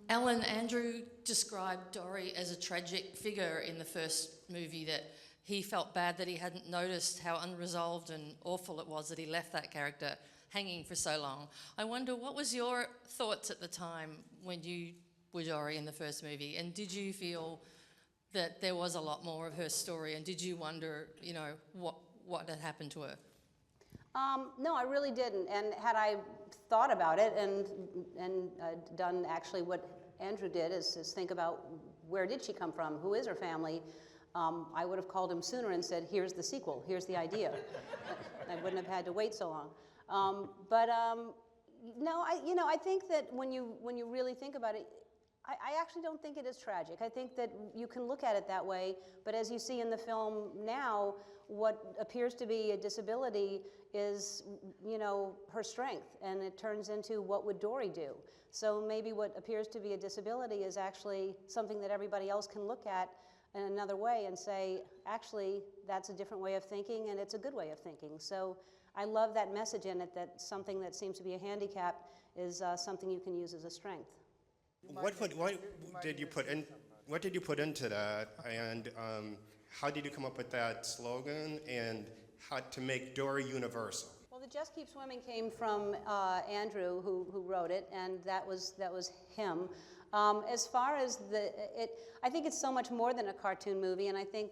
Alan, Andrew described Dory as a tragic figure in the first movie, that he felt bad that he hadn't noticed how unresolved and awful it was that he left that character hanging for so long. I wonder, what was your thoughts at the time when you were Dory in the first movie, and did you feel that there was a lot more of her story, and did you wonder, you know, what had happened to her? No, I really didn't. And had I thought about it and done actually what Andrew did, is think about where did she come from, who is her family, I would have called him sooner and said, here's the sequel, here's the idea. I wouldn't have had to wait so long. No, I think that when you really think about it, I actually don't think it is tragic. I think that you can look at it that way, but as you see in the film now, what appears to be a disability is, you know, her strength, and it turns into what would Dory do. So maybe what appears to be a disability is actually something that everybody else can look at in another way and say, actually, that's a different way of thinking, and it's a good way of thinking. So I love that message in it, that something that seems to be a handicap is something you can use as a strength. What did you put into that, and how did you come up with that slogan, and how to make Dory universal? Well, the Just Keep Swimming came from Andrew, who wrote it, and that was him. As far as I think it's so much more than a cartoon movie, and I think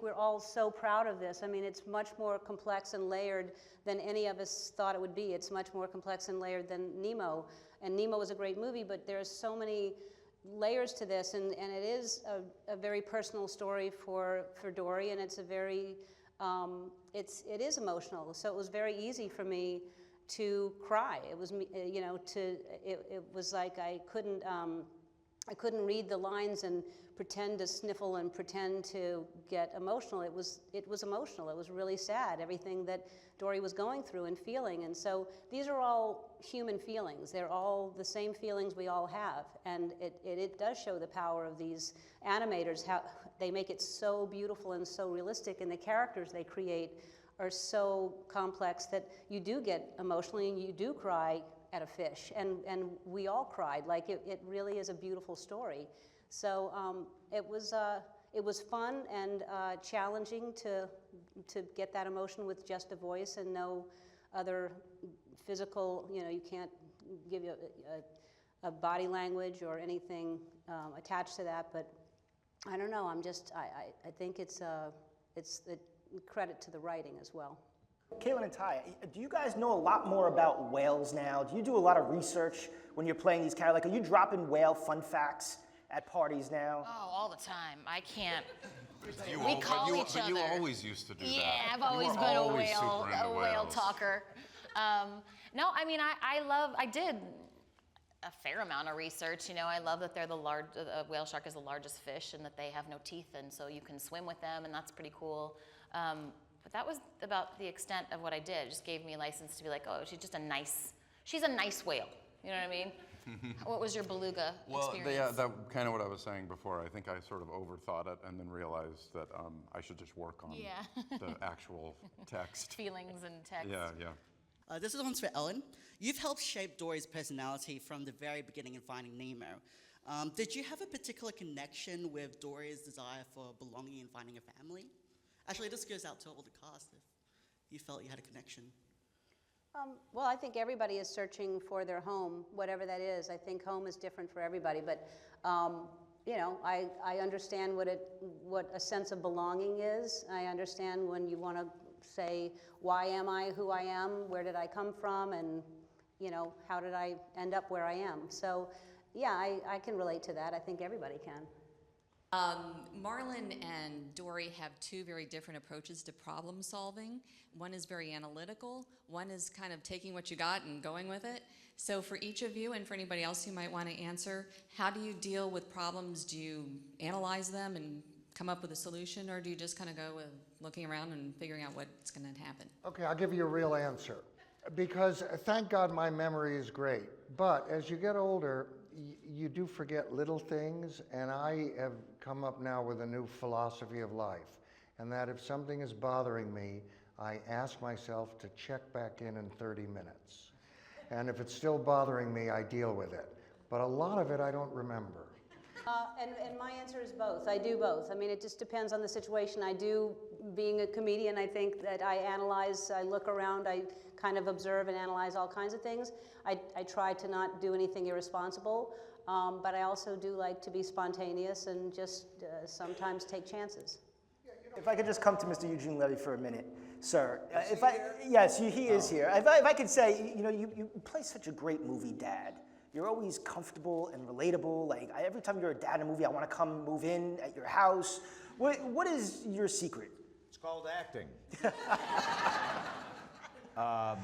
we're all so proud of this. I mean, it's much more complex and layered than any of us thought it would be. It's much more complex and layered than Nemo, and Nemo was a great movie, but there's so many layers to this, and it is a very personal story for Dory, and it's a very it is emotional. So it was very easy for me to cry. It was, you know, it was like I couldn't read the lines and pretend to sniffle and pretend to get emotional. It was emotional. It was really sad, everything that Dory was going through and feeling. And so these are all human feelings. They're all the same feelings we all have. And it does show the power of these animators, how they make it so beautiful and so realistic, and the characters they create are so complex that you do get emotionally and you do cry at a fish, and we all cried. Like it really is a beautiful story. So it was fun and challenging to get that emotion with just a voice and no other physical, you know, you can't give you a body language or anything attached to that. But I don't know, I think it's the credit to the writing as well. Caitlin and Ty, do you guys know a lot more about whales now? Do you do a lot of research when you're playing these characters? Like, are you dropping whale fun facts at parties now? Oh, all the time. I can't. We call each other. But you always used to do that. Yeah, I've always been a whale talker. No, I mean, I did a fair amount of research. You know, I love that they're a whale shark is the largest fish, and that they have no teeth, and so you can swim with them, and that's pretty cool. But that was about the extent of what I did. It just gave me a license to be like, oh, she's a nice whale. You know what I mean? What was your beluga experience? Well, yeah, that kind of what I was saying before. I think I sort of overthought it and then realized that I should just work on the actual text. Feelings and text. Yeah. This is one for Ellen. You've helped shape Dory's personality from the very beginning in Finding Nemo. Did you have a particular connection with Dory's desire for belonging and finding a family? Actually, this goes out to all the cast if you felt you had a connection. Well, I think everybody is searching for their home, whatever that is. I think home is different for everybody, but you know, I understand what a sense of belonging is. I understand when you want to say, why am I who I am? Where did I come from? And you know, how did I end up where I am? So, yeah, I can relate to that. I think everybody can. Marlon and Dory have two very different approaches to problem solving. One is very analytical, one is kind of taking what you got and going with it. So for each of you and for anybody else who might want to answer, how do you deal with problems? Do you analyze them and come up with a solution, or do you just kind of go with looking around and figuring out what's going to happen? Okay, I'll give you a real answer. Because thank God my memory is great, but as you get older, you do forget little things, and I have come up now with a new philosophy of life, and that if something is bothering me, I ask myself to check back in 30 minutes. And if it's still bothering me, I deal with it. but a lot of it I don't remember. And my answer is both. I do both. I mean, it just depends on the situation. I do, being a comedian, I think that I analyze, I look around, I kind of observe and analyze all kinds of things. I try to not do anything irresponsible, but I also do like to be spontaneous and just sometimes take chances. If I could just come to Mr. Eugene Levy for a minute, sir. Yes, he is here. If I could say, you know, you play such a great movie dad. You're always comfortable and relatable. Like, every time you're a dad in a movie, I want to come move in at your house. What is your secret? It's called acting. I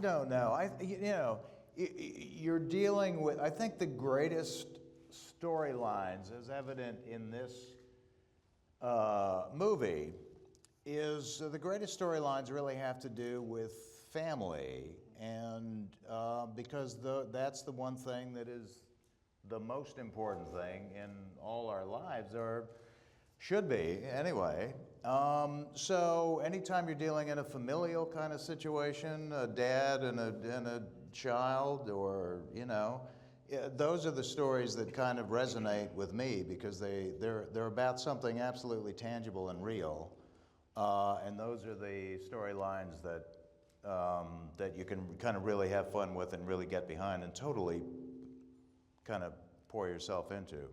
don't know. You're dealing with, I think the greatest storylines, as evident in this movie, is the greatest storylines really have to do with family, and because that's the one thing that is the most important thing in all our lives, or should be anyway. So anytime you're dealing in a familial kind of situation, a dad and a child, or those are the stories that kind of resonate with me, because they're about something absolutely tangible and real, and those are the storylines that you can kind of really have fun with and really get behind and totally kind of pour yourself into.